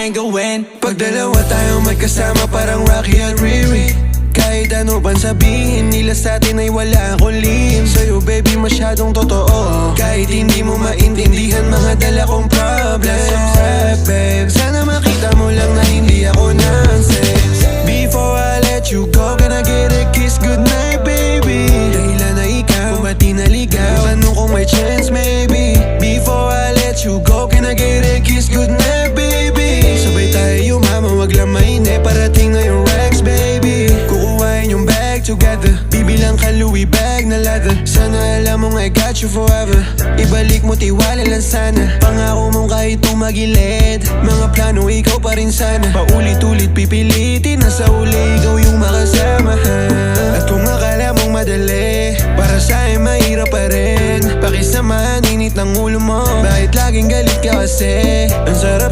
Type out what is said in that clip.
tayong gawin. Pag dalawa tayo magkasama parang Rocky at Riri. Kahit ano pang sabihin nila sa'tin ay wala akong lihim. Sa'yo baby masyadong totoo, kahit hindi mo maintindihan mga dala kong problems. Babe, sana makita mo lang na hindi ako nonsense. Before I let you go, can I get a kiss goodnight baby? Dahilan na ikaw, kung ba't di naligaw, tanong kung may chance maybe. Before I let you go, can I get a kiss goodnight baby? Sabay tayo yumama, wag lang mainip, parating na yung Rex baby. Kukuhain yung bag together, bibilang ka Louis bag na leather. Sana alam mong I got you forever, ibalik mo tiwala lang sana. Pangako mong kahit tumagilid, mga plano ikaw pa rin sana. Paulit-ulit pipilitin na sa uli ikaw yung makasama. At kung akala mong madali, para sa'kin mahirap pa rin. Pakisamahan init ng ulo mo, bakit laging galit ka kasi? Ang sarap-sarap